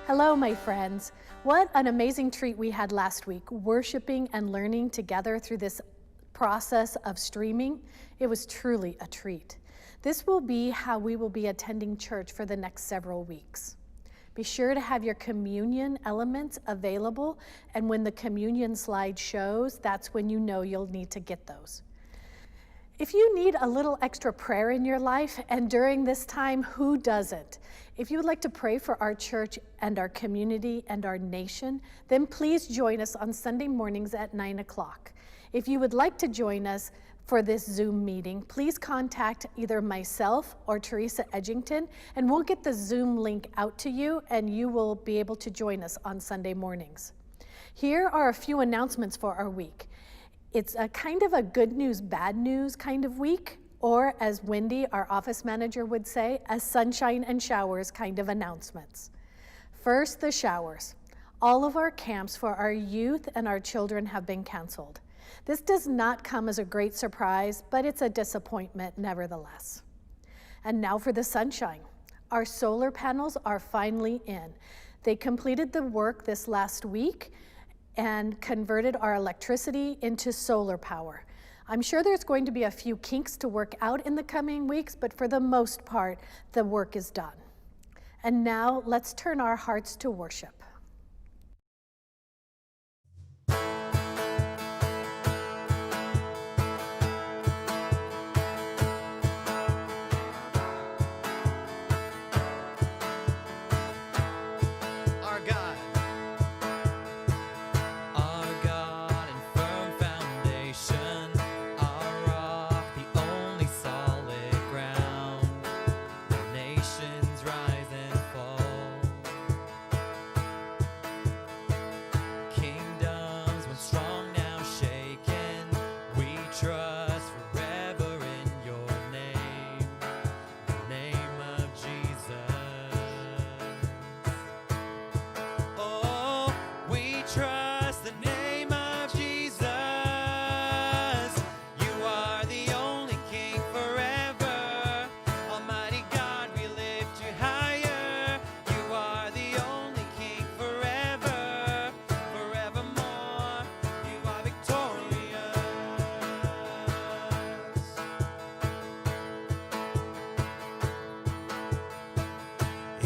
Hello, my friends. What an amazing treat we had last week, worshiping and learning together through this process of streaming. It was truly a treat. This will be how we will be attending church for the next several weeks. Be sure to have your communion elements available, and when the communion slide shows, that's when you know you'll need to get those. If you need a little extra prayer in your life, and during this time, who doesn't? If you would like to pray for our church and our community and our nation, then please join us on Sunday mornings at 9 o'clock. If you would like to join us for this Zoom meeting, please contact either myself or Teresa Edgington, and we'll get the Zoom link out to you, and you will be able to join us on Sunday mornings. Here are a few announcements for our week. It's a kind of a good news, bad news kind of week, or as Wendy, our office manager, would say, a sunshine and showers kind of announcements. First, the showers. All of our camps for our youth and our children have been canceled. This does not come as a great surprise, but it's a disappointment nevertheless. And now for the sunshine. Our solar panels are finally in. They completed the work this last week and converted our electricity into solar power. I'm sure there's going to be a few kinks to work out in the coming weeks, but for the most part, the work is done. And now let's turn our hearts to worship.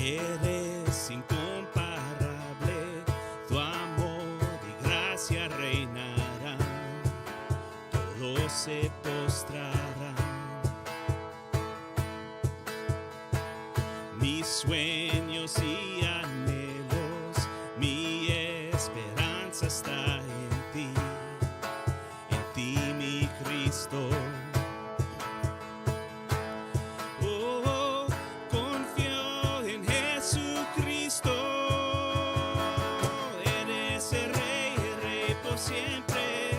Eres incomparable, tu amor y gracia reinarán, todos se postrarán. Mis sueños y anhelos, mi esperanza está en ti mi Cristo. Siempre,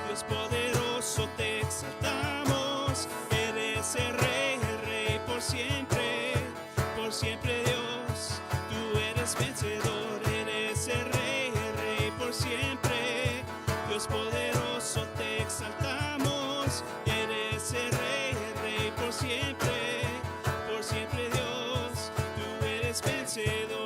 Dios poderoso, te exaltamos. Eres el rey por siempre Dios, tú eres vencedor. Eres el rey por siempre, Dios poderoso, te exaltamos. Eres el rey por siempre Dios, tú eres vencedor.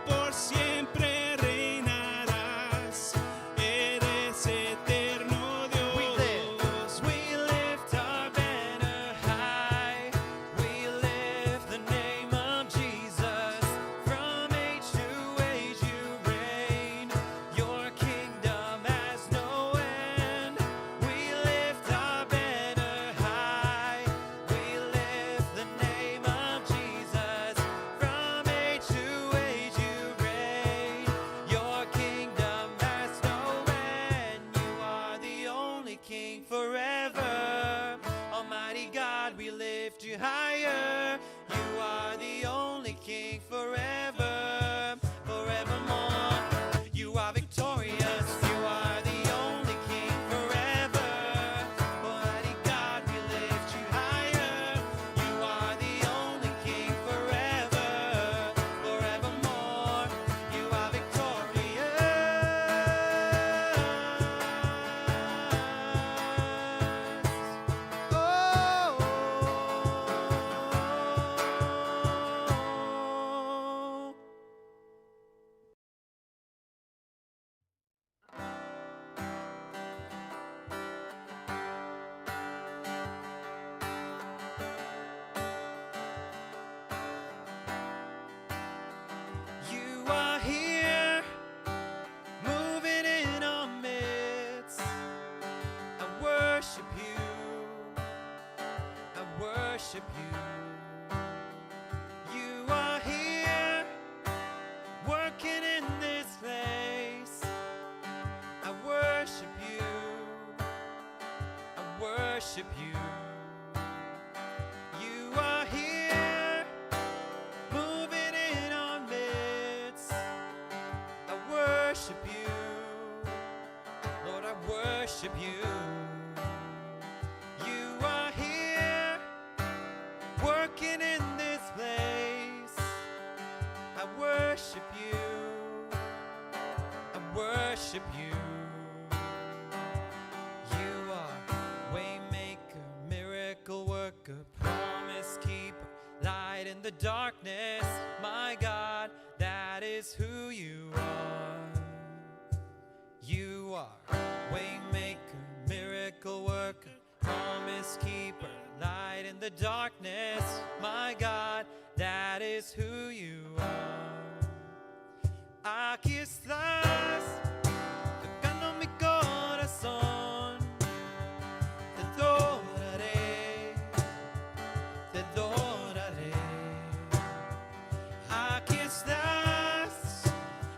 Por siempre worship you. You are here, moving in our midst. I worship you, Lord, I worship you. You are here, working in this place. I worship you, I worship you. You are waymaker, miracle worker, promise keeper, light in the darkness. My God, that is who you are. You are waymaker, miracle worker, promise keeper, light in the darkness. My God, that is who you are. Aquí estás, tocando mi corazón. Te adoraré, te adoraré. Aquí estás,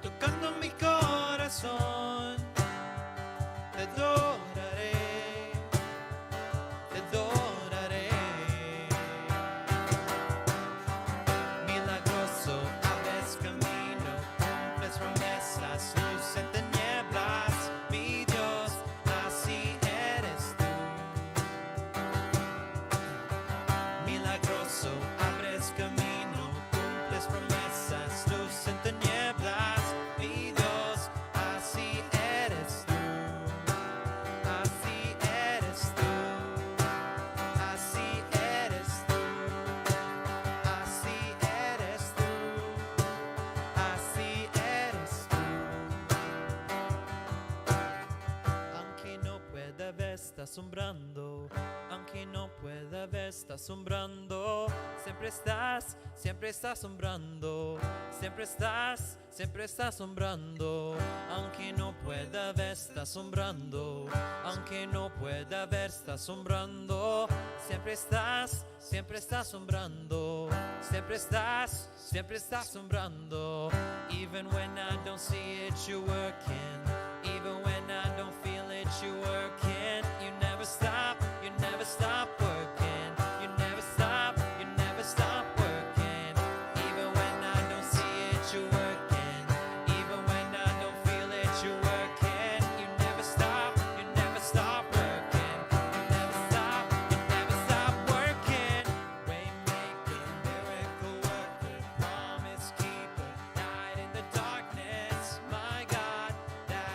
tocando mi corazón. Te adoraré, te adoraré. Milagroso, abres camino, cumples promesas, luz en tinieblas. Mi Dios, así eres tú. Milagroso, abres camino, cumples promesas, luz en tinieblas. Mi Dios, así eres tú. Así eres tú. Así eres tú. Así eres tú. Así eres tú. Aunque no pueda ver, está asombrando. Aunque no pueda ver, está asombrando. Siempre estás asombrando. Siempre estás asombrando. Aunque no pueda ver, está asombrando. Aunque no pueda ver, está asombrando. Siempre estás asombrando. Siempre estás asombrando. Even when I don't see it, you're working. Even when I don't feel it, you're working. You never stop working. You never stop working. Even when I don't see it, you're working. Even when I don't feel it, you're working. You never stop working. You never stop working. Waymaker, miracle worker, promise keeper, light in the darkness. My God, that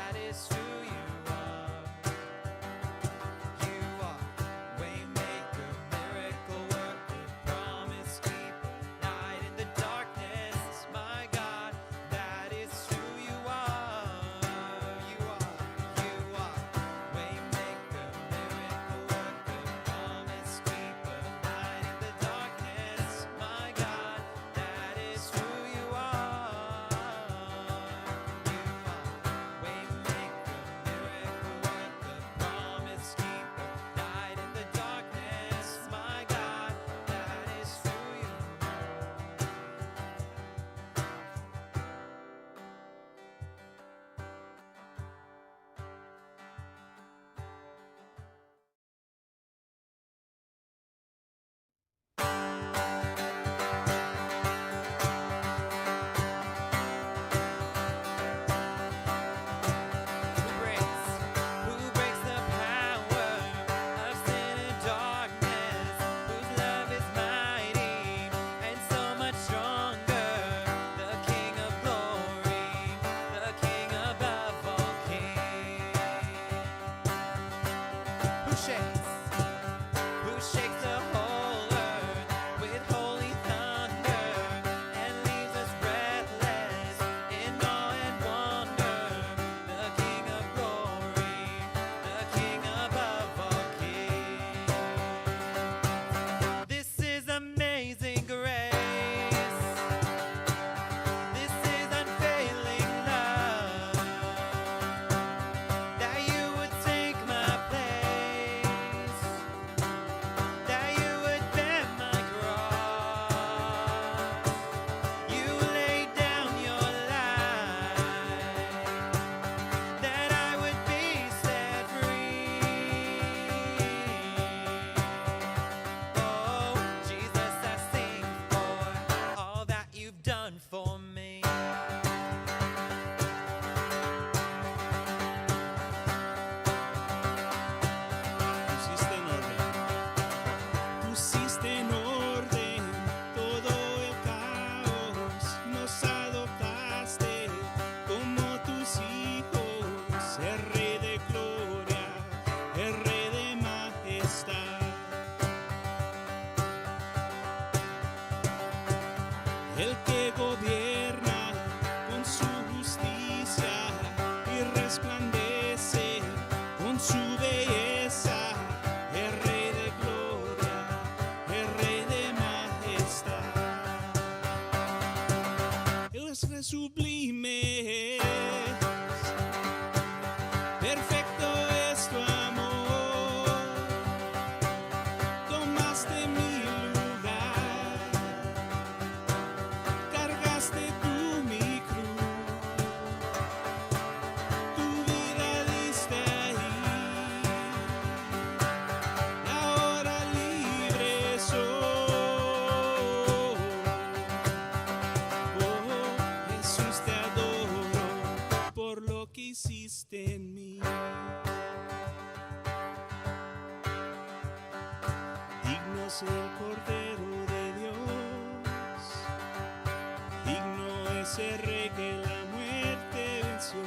ese rey que la muerte venció.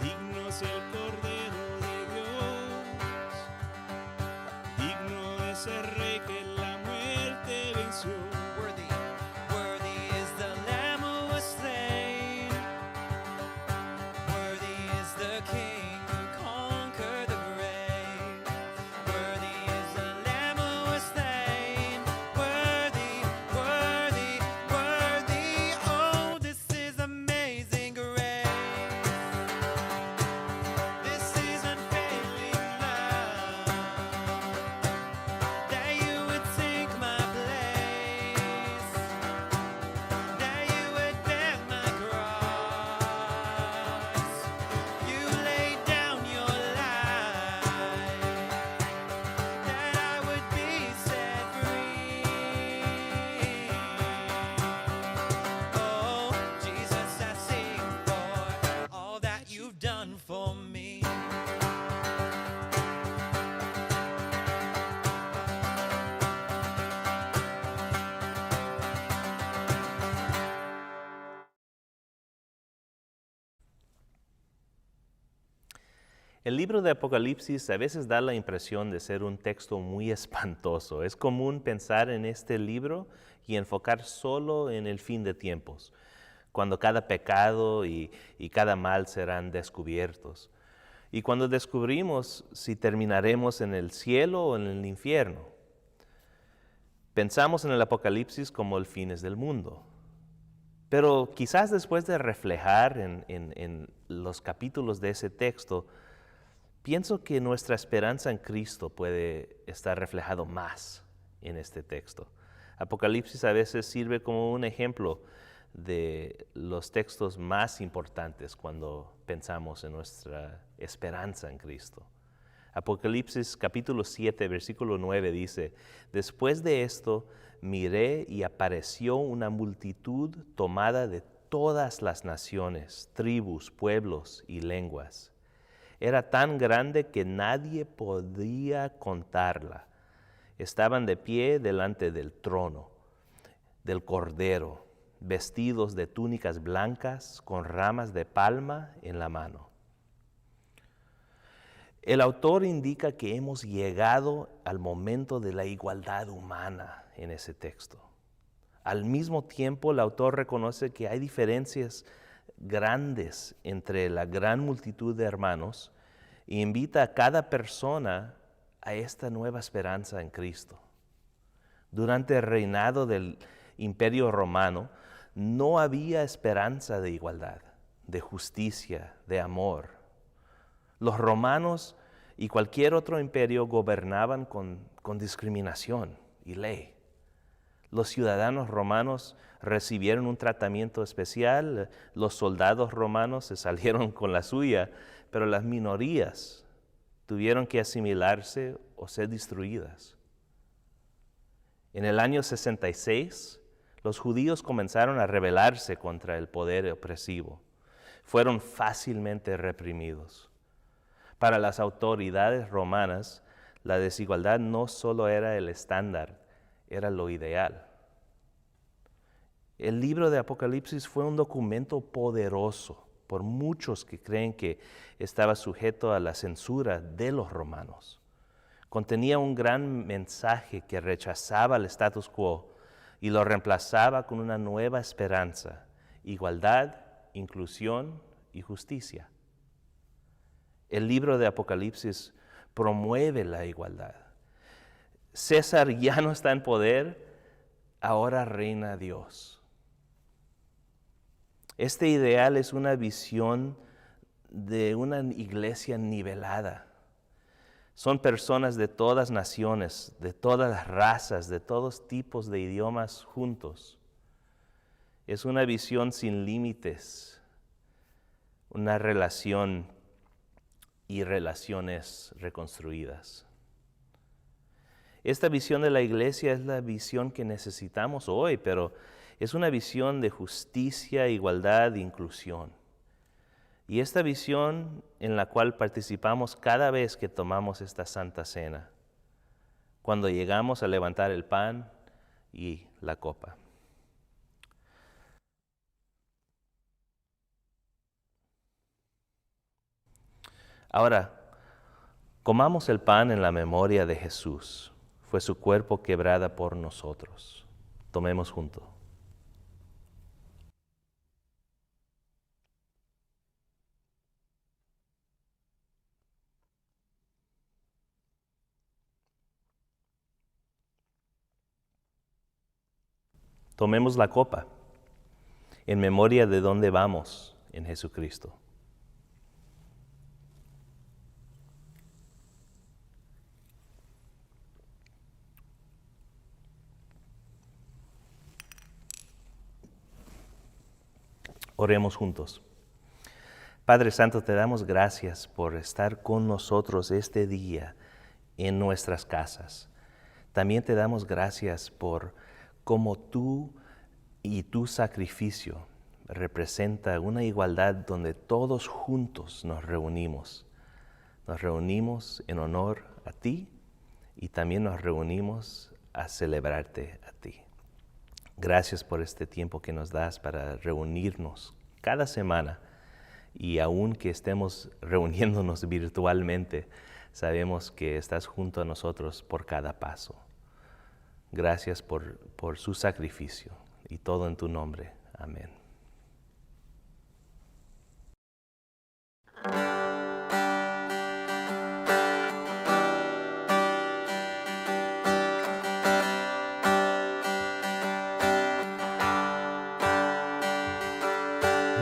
Digno es el Cordero de Dios, digno es el rey que la muerte venció. Worthy, worthy is the Lamb who was slain. Worthy is the King who conquered the grave. Worthy is the Lamb who was slain. Worthy, worthy, worthy. Oh, this is amazing grace. This is unfailing love. That you would take my place. That you would bear my cross. You laid down your life. That I would be set free. Oh, Jesus, I sing for all that you've done for me. El libro de Apocalipsis a veces da la impresión de ser un texto muy espantoso. Es común pensar en este libro y enfocar solo en el fin de tiempos, cuando cada pecado y cada mal serán descubiertos. Y cuando descubrimos si terminaremos en el cielo o en el infierno. Pensamos en el Apocalipsis como el fines del mundo. Pero quizás después de reflejar en los capítulos de ese texto, pienso que nuestra esperanza en Cristo puede estar reflejado más en este texto. Apocalipsis a veces sirve como un ejemplo de los textos más importantes cuando pensamos en nuestra esperanza en Cristo. Apocalipsis capítulo 7, versículo 9 dice, después de esto miré y apareció una multitud tomada de todas las naciones, tribus, pueblos y lenguas. Era tan grande que nadie podía contarla. Estaban de pie delante del trono, del Cordero, vestidos de túnicas blancas con ramas de palma en la mano. El autor indica que hemos llegado al momento de la igualdad humana en ese texto. Al mismo tiempo, el autor reconoce que hay diferencias grandes entre la gran multitud de hermanos y invita a cada persona a esta nueva esperanza en Cristo. Durante el reinado del Imperio Romano no había esperanza de igualdad, de justicia, de amor. Los romanos y cualquier otro imperio gobernaban con discriminación y ley. Los ciudadanos romanos recibieron un tratamiento especial, los soldados romanos se salieron con la suya, pero las minorías tuvieron que asimilarse o ser destruidas. En el año 66, los judíos comenzaron a rebelarse contra el poder opresivo. Fueron fácilmente reprimidos. Para las autoridades romanas, la desigualdad no solo era el estándar, era lo ideal. El libro de Apocalipsis fue un documento poderoso por muchos que creen que estaba sujeto a la censura de los romanos. Contenía un gran mensaje que rechazaba el status quo y lo reemplazaba con una nueva esperanza, igualdad, inclusión y justicia. El libro de Apocalipsis promueve la igualdad. César ya no está en poder, ahora reina Dios. Este ideal es una visión de una iglesia nivelada. Son personas de todas naciones, de todas las razas, de todos tipos de idiomas juntos. Es una visión sin límites, una relación y relaciones reconstruidas. Esta visión de la iglesia es la visión que necesitamos hoy, pero es una visión de justicia, igualdad e inclusión. Y esta visión en la cual participamos cada vez que tomamos esta Santa Cena, cuando llegamos a levantar el pan y la copa. Ahora, comamos el pan en la memoria de Jesús. Fue su cuerpo quebrado por nosotros. Tomemos juntos. Tomemos la copa en memoria de dónde vamos en Jesucristo. Oremos juntos. Padre Santo, te damos gracias por estar con nosotros este día en nuestras casas. También te damos gracias por cómo tú y tu sacrificio representa una igualdad donde todos juntos nos reunimos. Nos reunimos en honor a ti y también nos reunimos a celebrarte a ti. Gracias por este tiempo que nos das para reunirnos cada semana y aun que estemos reuniéndonos virtualmente, sabemos que estás junto a nosotros por cada paso. Gracias por su sacrificio y todo en tu nombre. Amén.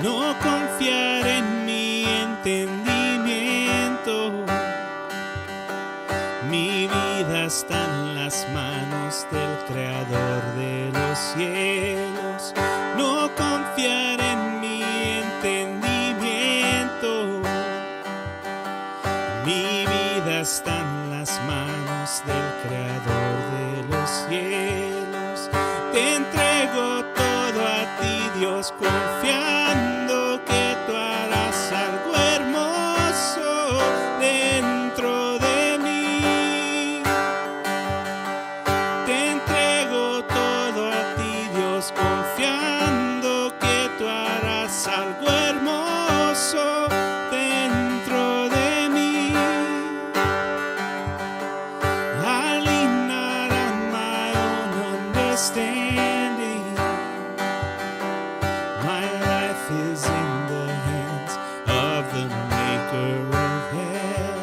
No confiar en mi entendimiento, mi vida está en las manos del Creador de los cielos. No confiar en mi entendimiento, mi vida está en las manos del Creador de los cielos. Te entrego todo a ti, Dios, confiando que tú harás algo hermoso dentro de mí. Te entrego todo a ti, Dios, confiando que tú harás algo hermoso dentro de mí. I lean not on my own understanding. My life is in the hands of the Maker of heaven.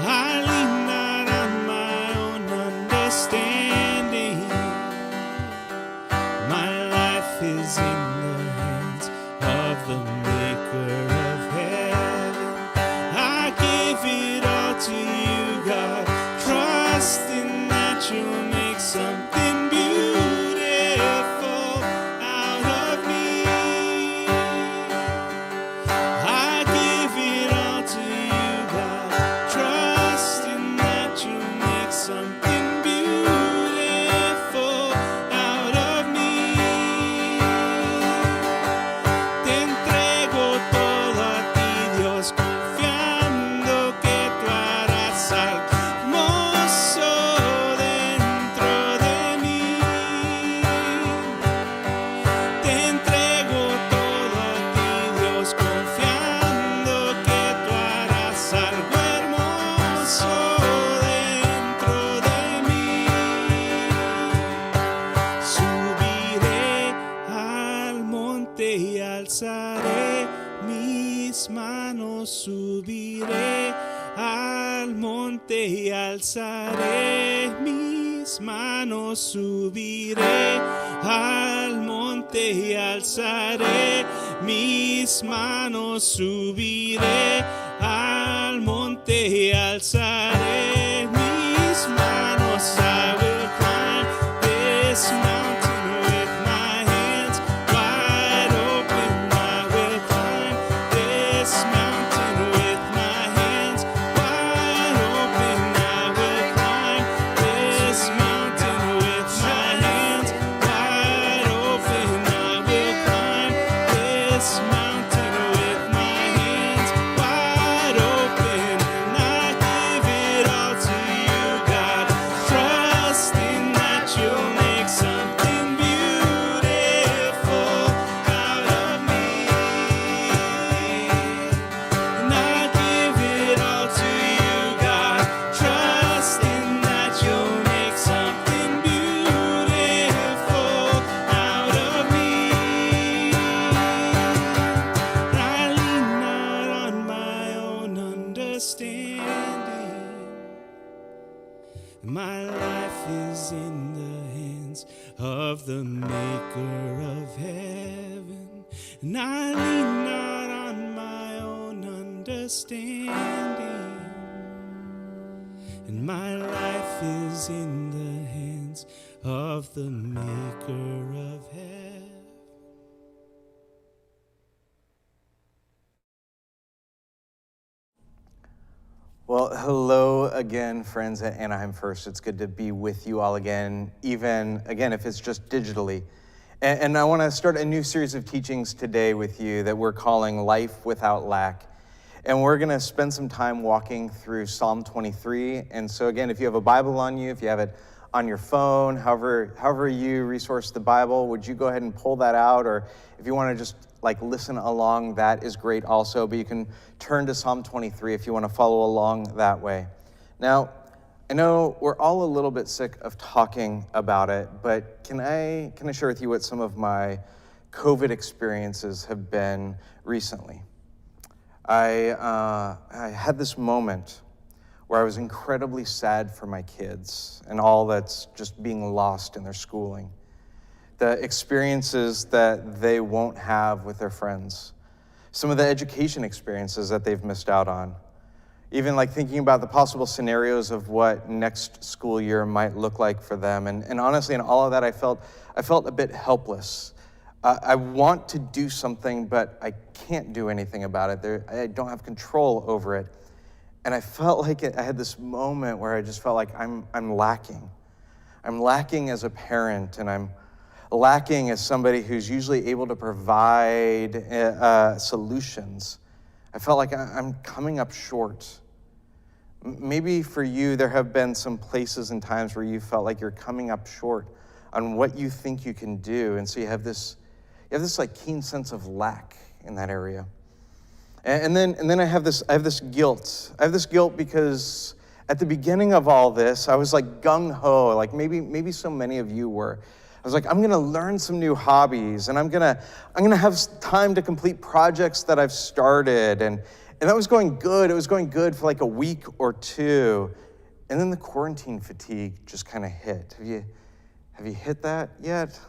I lean not on my own understanding. My life is in the hands of the Maker of heaven. I give it all to you, God, trusting that you'll make something beautiful out of me. I give it all to you, God, trusting that you'll make something beautiful out of me. Te entrego todo a ti, Dios, confiando que tú harás algo hermoso dentro de mí. Te entrego todo a ti, Dios, confiando que tú harás algo hermoso dentro de mí. Subiré al monte y alzaré mis manos. Subiré al monte y alzaré mis manos. Subiré al monte y alzaré mis manos. Subiré al monte y alzaré mis manos. I will climb this mountain with my hands wide open. I will climb this mountain with my hands wide open. I will climb this mountain with my hands wide open. I will climb this mountain with my hands wide open. And I give it understanding. My life is in the hands of the maker of heaven, and I lean not on my own understanding. And my life is in the hands of the maker of heaven. Well, hello again, friends at Anaheim First. It's good to be with you all again, even again if it's just digitally. And I want to start a new series of teachings today with you that we're calling Life Without Lack. And we're going to spend some time walking through Psalm 23. And so again, if you have a Bible on you, if you have it on your phone, however you resource the Bible, would you go ahead and pull that out? Or if you want to just listen along, that is great also. But you can turn to Psalm 23 if you want to follow along that way. Now, I know we're all a little bit sick of talking about it, but can I share with you what some of my COVID experiences have been recently? I had this moment where I was incredibly sad for my kids and all that's just being lost in their schooling. The experiences that they won't have with their friends. Some of the education experiences that they've missed out on. Even thinking about the possible scenarios of what next school year might look like for them. And honestly, in all of that, I felt a bit helpless. I want to do something, but I can't do anything about it. I don't have control over it. And I felt like I had this moment where I just felt like I'm lacking. I'm lacking as a parent, and I'm lacking as somebody who's usually able to provide solutions. I felt like I'm coming up short. Maybe for you, there have been some places and times where you felt like you're coming up short on what you think you can do, and so you have this keen sense of lack in that area. And then I have this guilt. I have this guilt because at the beginning of all this, I was gung-ho, maybe so many of you were. I was I'm gonna learn some new hobbies, and I'm gonna have time to complete projects that I've started, and that was going good. It was going good for a week or two, and then the quarantine fatigue just kind of hit. Have you hit that yet?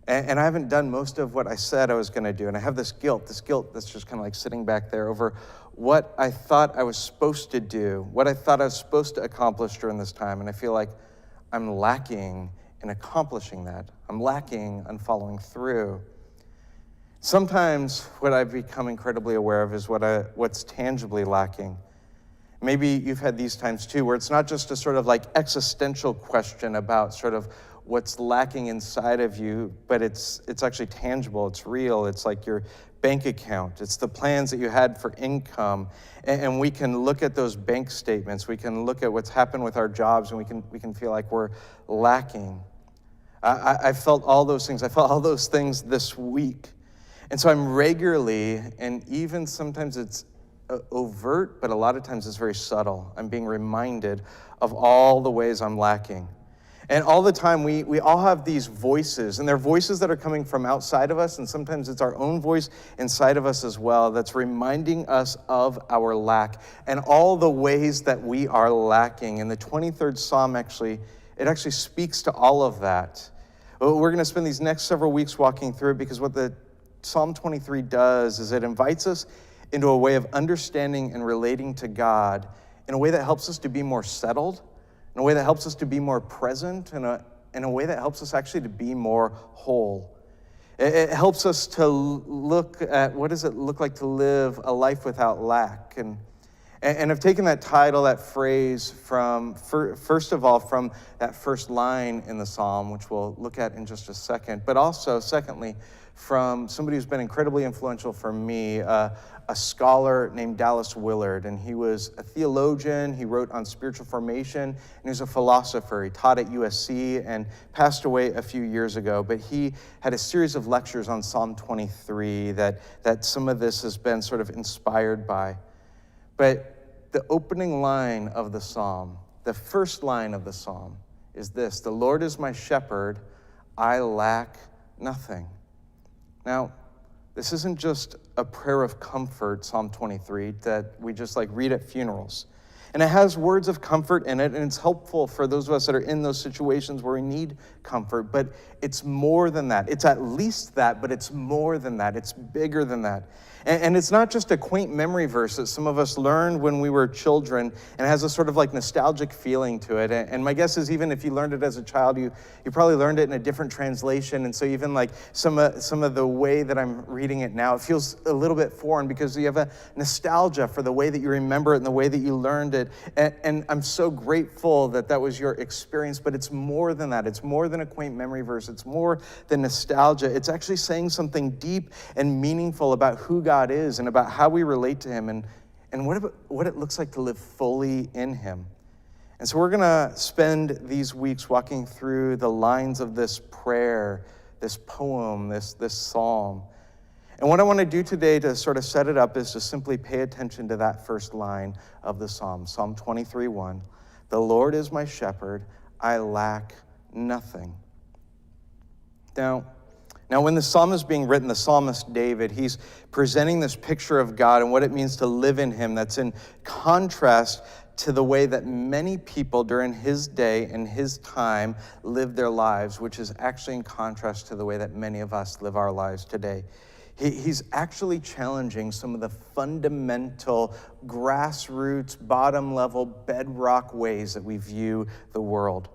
And I haven't done most of what I said I was gonna do, and I have this guilt that's just kind of sitting back there over what I thought I was supposed to do, what I thought I was supposed to accomplish during this time, and I feel like I'm lacking in accomplishing that. I'm lacking on following through. Sometimes what I've become incredibly aware of is what's tangibly lacking. Maybe you've had these times too, where it's not just a sort of existential question about sort of what's lacking inside of you, but it's actually tangible, it's real. It's your bank account. It's the plans that you had for income. And we can look at those bank statements. We can look at what's happened with our jobs, and we can feel like we're lacking. I felt all those things. I felt all those things this week. And so I'm regularly, and even sometimes it's overt, but a lot of times it's very subtle. I'm being reminded of all the ways I'm lacking. And all the time, we all have these voices, and they're voices that are coming from outside of us, and sometimes it's our own voice inside of us as well that's reminding us of our lack and all the ways that we are lacking. And the 23rd Psalm actually speaks to all of that. We're going to spend these next several weeks walking through it, because what the Psalm 23 does is it invites us into a way of understanding and relating to God in a way that helps us to be more settled, in a way that helps us to be more present, in a way that helps us actually to be more whole. It helps us to look at what does it look like to live a life without lack. And I've taken that title, that phrase, from, first of all, from that first line in the Psalm, which we'll look at in just a second, but also, secondly, from somebody who's been incredibly influential for me, a scholar named Dallas Willard. And he was a theologian. He wrote on spiritual formation, and he was a philosopher. He taught at USC and passed away a few years ago. But he had a series of lectures on Psalm 23 that some of this has been sort of inspired by. But the opening line of the Psalm, the first line of the Psalm, is this: "The Lord is my shepherd, I lack nothing." Now, This isn't just a prayer of comfort, Psalm 23, that we just read at funerals. And it has words of comfort in it, and it's helpful for those of us that are in those situations where we need comfort, but it's more than that. It's at least that, but it's more than that. It's bigger than that. And it's not just a quaint memory verse that some of us learned when we were children, and it has a sort of nostalgic feeling to it. And my guess is even if you learned it as a child, you probably learned it in a different translation. And so even some of the way that I'm reading it now, it feels a little bit foreign because you have a nostalgia for the way that you remember it and the way that you learned it. And I'm so grateful that that was your experience, but it's more than that. It's more than a quaint memory verse. It's more than nostalgia. It's actually saying something deep and meaningful about who God is and about how we relate to him and what it looks like to live fully in him. And so we're going to spend these weeks walking through the lines of this prayer, this poem, this psalm. And what I want to do today to sort of set it up is to simply pay attention to that first line of the psalm, Psalm 23:1. The Lord is my shepherd, I lack nothing. Now, when the psalm is being written, the psalmist David, he's presenting this picture of God and what it means to live in him that's in contrast to the way that many people during his day and his time lived their lives, which is actually in contrast to the way that many of us live our lives today. He's actually challenging some of the fundamental, grassroots, bottom-level, bedrock ways that we view the world.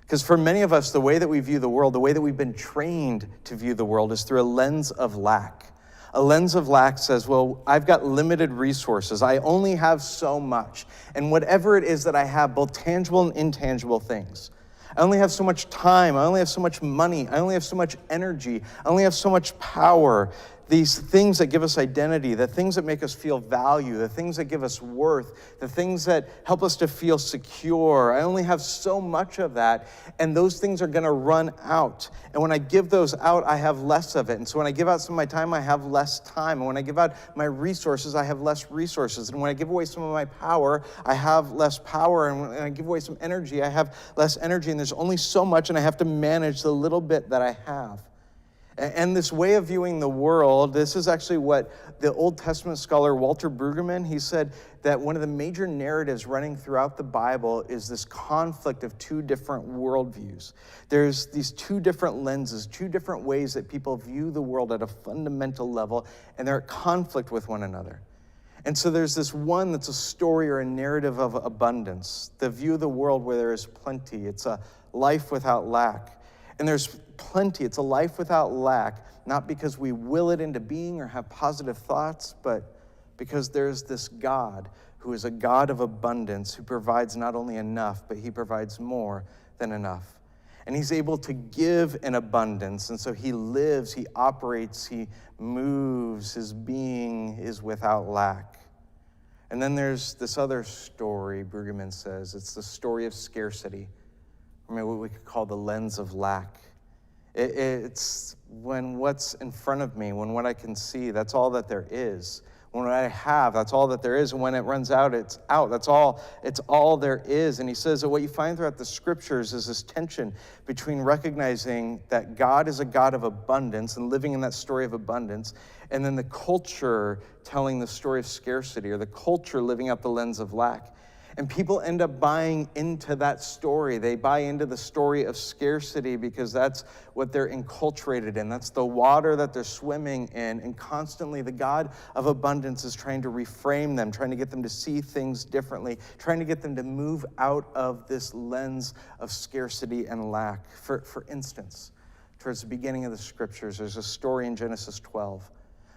Because for many of us, the way that we view the world, the way that we've been trained to view the world is through a lens of lack. A lens of lack says, well, I've got limited resources. I only have so much. And whatever it is that I have, both tangible and intangible things. I only have so much time. I only have so much money. I only have so much energy. I only have so much power. These things that give us identity, the things that make us feel value, the things that give us worth, the things that help us to feel secure. I only have so much of that, and those things are going to run out. And when I give those out, I have less of it. And so when I give out some of my time, I have less time. And when I give out my resources, I have less resources. And when I give away some of my power, I have less power. And when I give away some energy, I have less energy. And there's only so much, and I have to manage the little bit that I have. And this way of viewing the world, this is actually what the Old Testament scholar Walter Brueggemann, he said that one of the major narratives running throughout the Bible is this conflict of two different worldviews. There's these two different lenses, two different ways that people view the world at a fundamental level, and they're at conflict with one another. And so there's this one that's a story or a narrative of abundance, the view of the world where there is plenty. It's a life without lack. And there's plenty. It's a life without lack, not because we will it into being or have positive thoughts, but because there's this God who is a God of abundance, who provides not only enough, but he provides more than enough. And he's able to give in abundance. And so he lives, he operates, he moves, his being is without lack. And then there's this other story, Brueggemann says. It's the story of scarcity. I mean, what we could call the lens of lack. It's when what's in front of me, when what I can see, that's all that there is. When what I have, that's all that there is. And when it runs out, it's out. It's all there is. And he says that what you find throughout the scriptures is this tension between recognizing that God is a God of abundance and living in that story of abundance, and then the culture telling the story of scarcity, or the culture living out the lens of lack. And people end up buying into that story. They buy into the story of scarcity because that's what they're enculturated in. That's the water that they're swimming in. And constantly the God of abundance is trying to reframe them, trying to get them to see things differently, trying to get them to move out of this lens of scarcity and lack. For instance, towards the beginning of the scriptures, there's a story in Genesis 12.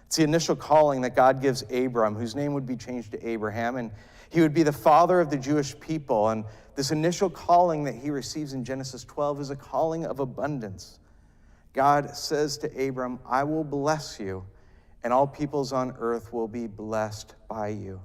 It's the initial calling that God gives Abram, whose name would be changed to Abraham, and he would be the father of the Jewish people. And this initial calling that he receives in Genesis 12 is a calling of abundance. God says to Abram, I will bless you, and all peoples on earth will be blessed by you.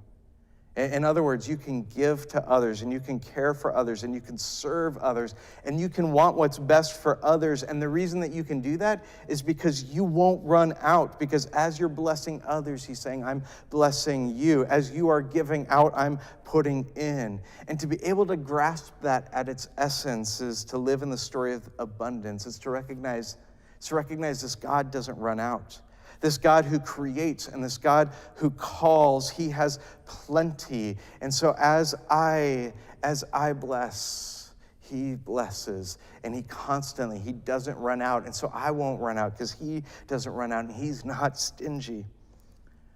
In other words, you can give to others, and you can care for others, and you can serve others, and you can want what's best for others. And the reason that you can do that is because you won't run out. Because as you're blessing others, he's saying, I'm blessing you. As you are giving out, I'm putting in. And to be able to grasp that at its essence is to live in the story of abundance. It's to recognize this God doesn't run out. this God who creates and this God who calls. He has plenty. And so as I bless, he blesses. And he doesn't run out. And so I won't run out because he doesn't run out and he's not stingy.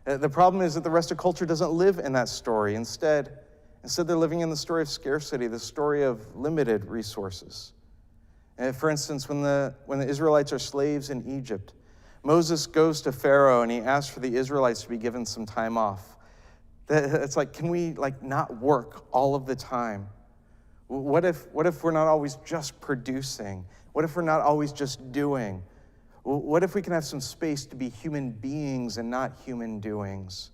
The problem is that the rest of culture doesn't live in that story. Instead, they're living in the story of scarcity, the story of limited resources. For instance, when the Israelites are slaves in Egypt, Moses goes to Pharaoh and he asks for the Israelites to be given some time off. It's like, can we not work all of the time? What if we're not always just producing? What if we're not always just doing? What if we can have some space to be human beings and not human doings?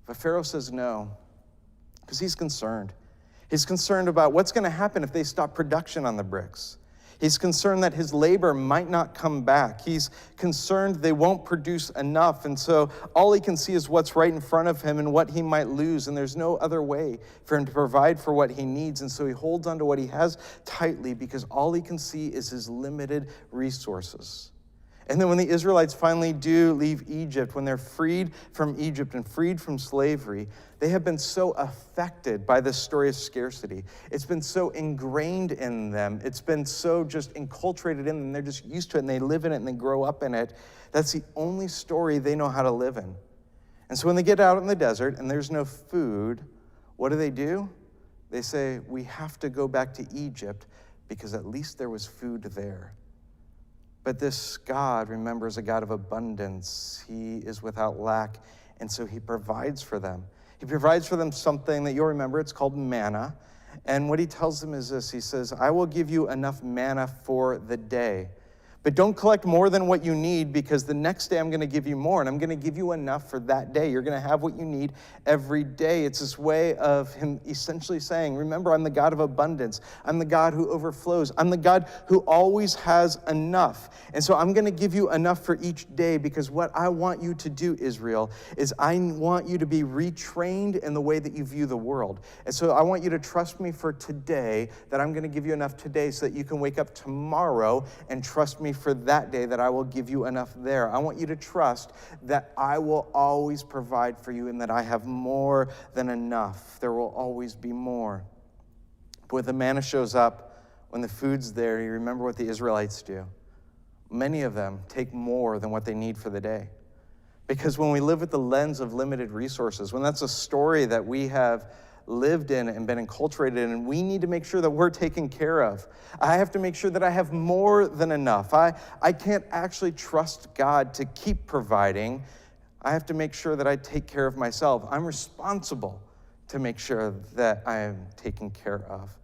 But Pharaoh says no, because he's concerned. He's concerned about what's going to happen if they stop production on the bricks. He's concerned that his labor might not come back. He's concerned they won't produce enough. And so all he can see is what's right in front of him and what he might lose. And there's no other way for him to provide for what he needs. And so he holds on to what he has tightly because all he can see is his limited resources. And then when the Israelites finally do leave Egypt, when they're freed from Egypt and freed from slavery, they have been so affected by this story of scarcity. It's been so ingrained in them. It's been so just enculturated in them. They're just used to it, and they live in it, and they grow up in it. That's the only story they know how to live in. And so when they get out in the desert and there's no food, what do? They say, we have to go back to Egypt because at least there was food there. But this God, remember, is a God of abundance. He is without lack, and so he provides for them. He provides for them something that you'll remember. It's called manna. And what he tells them is this. He says, I will give you enough manna for the day. But don't collect more than what you need because the next day I'm going to give you more, and I'm going to give you enough for that day. You're going to have what you need every day. It's this way of him essentially saying, remember, I'm the God of abundance. I'm the God who overflows. I'm the God who always has enough. And so I'm going to give you enough for each day because what I want you to do, Israel, is I want you to be retrained in the way that you view the world. And so I want you to trust me for today, that I'm going to give you enough today so that you can wake up tomorrow and trust me for that day, that I will give you enough there. I want you to trust that I will always provide for you and that I have more than enough. There will always be more. But when the manna shows up, when the food's there, you remember what the Israelites do. Many of them take more than what they need for the day. Because when we live with the lens of limited resources, when that's a story that we have lived in and been enculturated in, and we need to make sure that we're taken care of. I have to make sure that I have more than enough. I can't actually trust God to keep providing. I have to make sure that I take care of myself. I'm responsible to make sure that I am taken care of.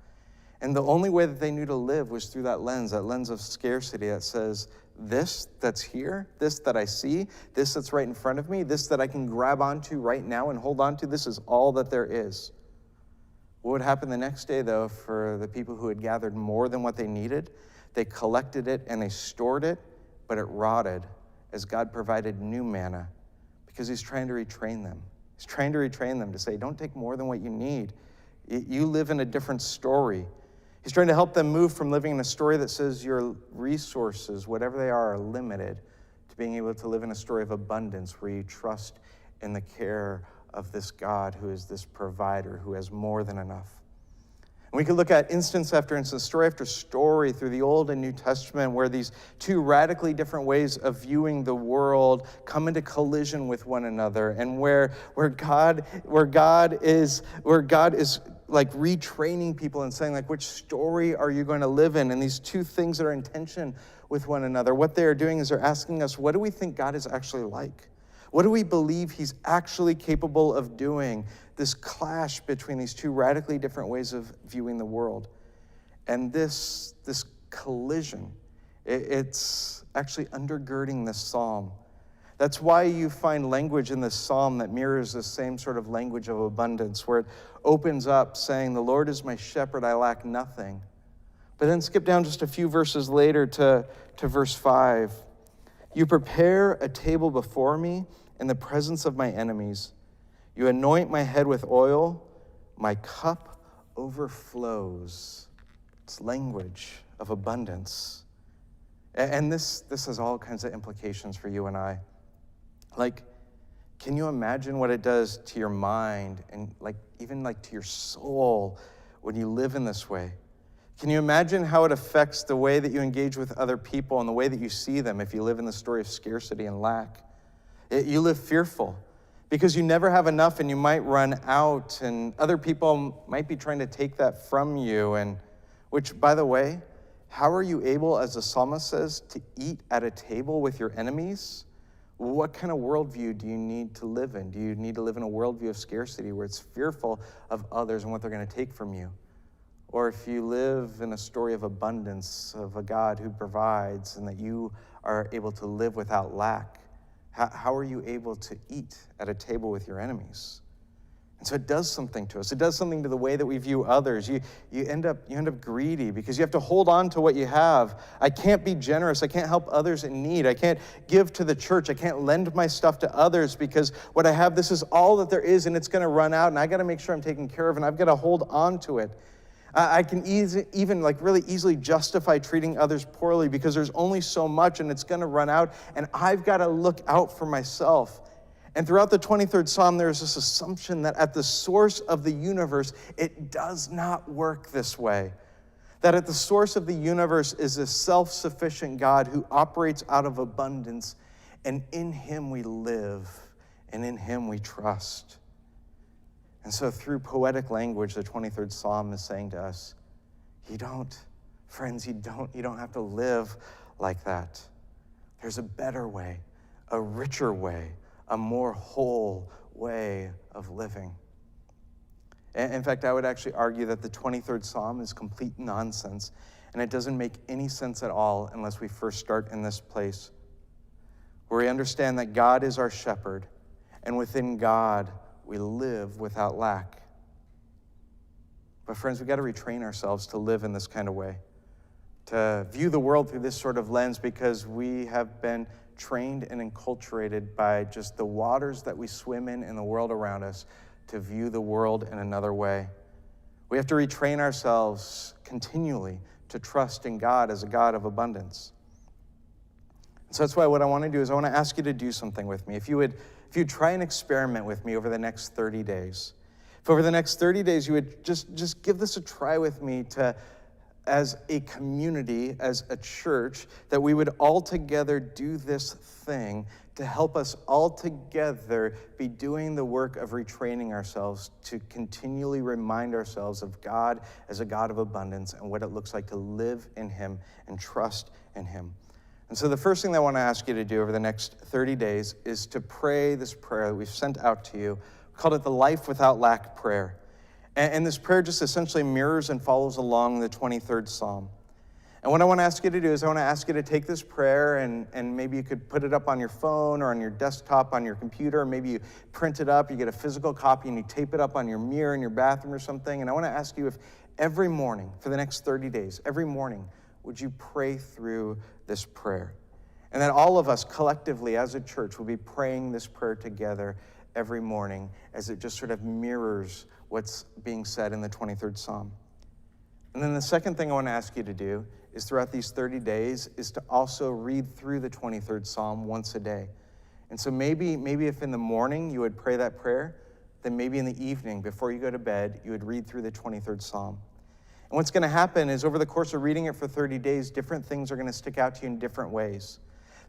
And the only way that they knew to live was through that lens of scarcity that says, this that's here, this that I see, this that's right in front of me, this that I can grab onto right now and hold on to, this is all that there is. What would happen the next day, though, for the people who had gathered more than what they needed? They collected it and they stored it, but it rotted as God provided new manna because he's trying to retrain them. He's trying to retrain them to say, don't take more than what you need. You live in a different story. He's trying to help them move from living in a story that says your resources, whatever they are limited, to being able to live in a story of abundance where you trust in the care of this God who is this provider, who has more than enough. And we could look at instance after instance, story after story through the Old and New Testament where these two radically different ways of viewing the world come into collision with one another, and where God is like retraining people and saying, like, which story are you going to live in? And these two things that are in tension with one another, what they are doing is they're asking us, what do we think God is actually like? What do we believe he's actually capable of doing? This clash between these two radically different ways of viewing the world. And this collision, it's actually undergirding this psalm. That's why you find language in this psalm that mirrors the same sort of language of abundance, where it opens up saying, the Lord is my shepherd, I lack nothing. But then skip down just a few verses later to verse 5. You prepare a table before me in the presence of my enemies. You anoint my head with oil. My cup overflows. It's language of abundance. And this has all kinds of implications for you and I. Like, can you imagine what it does to your mind and even to your soul when you live in this way? Can you imagine how it affects the way that you engage with other people and the way that you see them if you live in the story of scarcity and lack? You live fearful because you never have enough and you might run out, and other people might be trying to take that from you. And which, by the way, how are you able, as the psalmist says, to eat at a table with your enemies? What kind of worldview do you need to live in? Do you need to live in a worldview of scarcity where it's fearful of others and what they're going to take from you? Or if you live in a story of abundance, of a God who provides and that you are able to live without lack, how are you able to eat at a table with your enemies? And so it does something to us. It does something to the way that we view others. You end up greedy because you have to hold on to what you have. I can't be generous. I can't help others in need. I can't give to the church. I can't lend my stuff to others because what I have, this is all that there is, and it's going to run out, and I got to make sure I'm taken care of, and I've got to hold on to it. I can even really easily justify treating others poorly because there's only so much and it's going to run out, and I've got to look out for myself. And throughout the 23rd Psalm, there's this assumption that at the source of the universe, it does not work this way. That at the source of the universe is a self-sufficient God who operates out of abundance, and in him we live, and in him we trust. And so through poetic language, the 23rd Psalm is saying to us, you don't have to live like that. There's a better way, a richer way, a more whole way of living. In fact, I would actually argue that the 23rd Psalm is complete nonsense, and it doesn't make any sense at all unless we first start in this place, where we understand that God is our shepherd, and within God, we live without lack. But friends, we've got to retrain ourselves to live in this kind of way, to view the world through this sort of lens, because we have been trained and enculturated by just the waters that we swim in the world around us to view the world in another way. We have to retrain ourselves continually to trust in God as a God of abundance. And so that's why what I want to do is I want to ask you to do something with me. If you try an experiment with me over the next 30 days, if over the next 30 days you would just give this a try with me, to, as a community, as a church, that we would all together do this thing to help us all together be doing the work of retraining ourselves to continually remind ourselves of God as a God of abundance and what it looks like to live in him and trust in him. And so the first thing that I want to ask you to do over the next 30 days is to pray this prayer that we've sent out to you. We called it the Life Without Lack prayer. And this prayer just essentially mirrors and follows along the 23rd Psalm. And what I want to ask you to do is I want to ask you to take this prayer and maybe you could put it up on your phone or on your desktop, on your computer, or maybe you print it up, you get a physical copy and you tape it up on your mirror in your bathroom or something. And I want to ask you if every morning for the next 30 days, every morning, would you pray through this prayer? And that all of us collectively as a church will be praying this prayer together every morning as it just sort of mirrors what's being said in the 23rd Psalm. And then the second thing I want to ask you to do is throughout these 30 days is to also read through the 23rd Psalm once a day. And so maybe if in the morning you would pray that prayer, then maybe in the evening before you go to bed, you would read through the 23rd Psalm. And what's going to happen is over the course of reading it for 30 days, different things are going to stick out to you in different ways.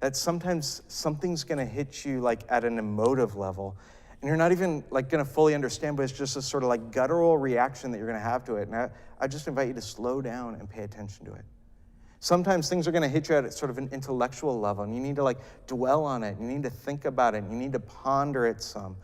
That sometimes something's going to hit you like at an emotive level, and you're not even like going to fully understand, but it's just a sort of like guttural reaction that you're going to have to it. And I just invite you to slow down and pay attention to it. Sometimes things are going to hit you at sort of an intellectual level, and you need to like dwell on it. You need to think about it. You need to ponder it some.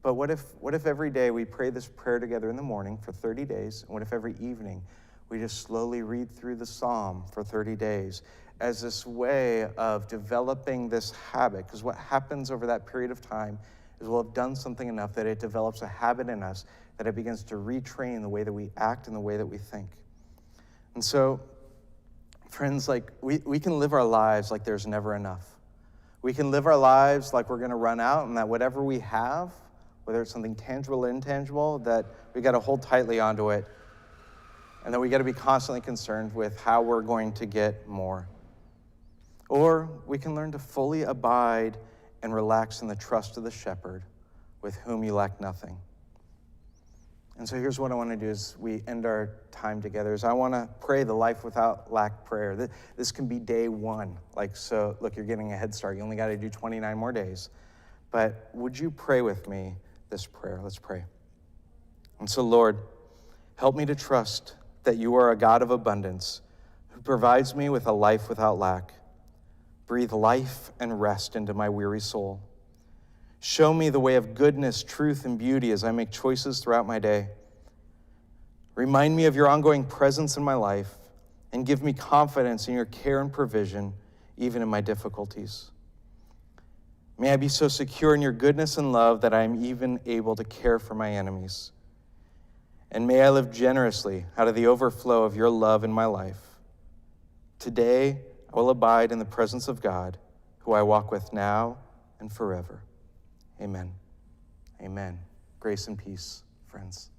But what if every day we pray this prayer together in the morning for 30 days? And what if every evening we just slowly read through the Psalm for 30 days as this way of developing this habit? Because what happens over that period of time is we'll have done something enough that it develops a habit in us, that it begins to retrain the way that we act and the way that we think. And so, friends, like we can live our lives like there's never enough. We can live our lives like we're going to run out, and that whatever we have, whether it's something tangible or intangible, that we got to hold tightly onto it. And that we got to be constantly concerned with how we're going to get more. Or we can learn to fully abide and relax in the trust of the shepherd with whom you lack nothing. And so here's what I want to do as we end our time together is I want to pray the life without lack prayer. This can be day one. So look, you're getting a head start. You only got to do 29 more days. But would you pray with me this prayer? Let's pray. And so, Lord, help me to trust that you are a God of abundance who provides me with a life without lack. Breathe life and rest into my weary soul. Show me the way of goodness, truth, and beauty as I make choices throughout my day. Remind me of your ongoing presence in my life and give me confidence in your care and provision, even in my difficulties. May I be so secure in your goodness and love that I am even able to care for my enemies. And may I live generously out of the overflow of your love in my life. Today, I will abide in the presence of God, who I walk with now and forever. Amen. Amen. Grace and peace, friends.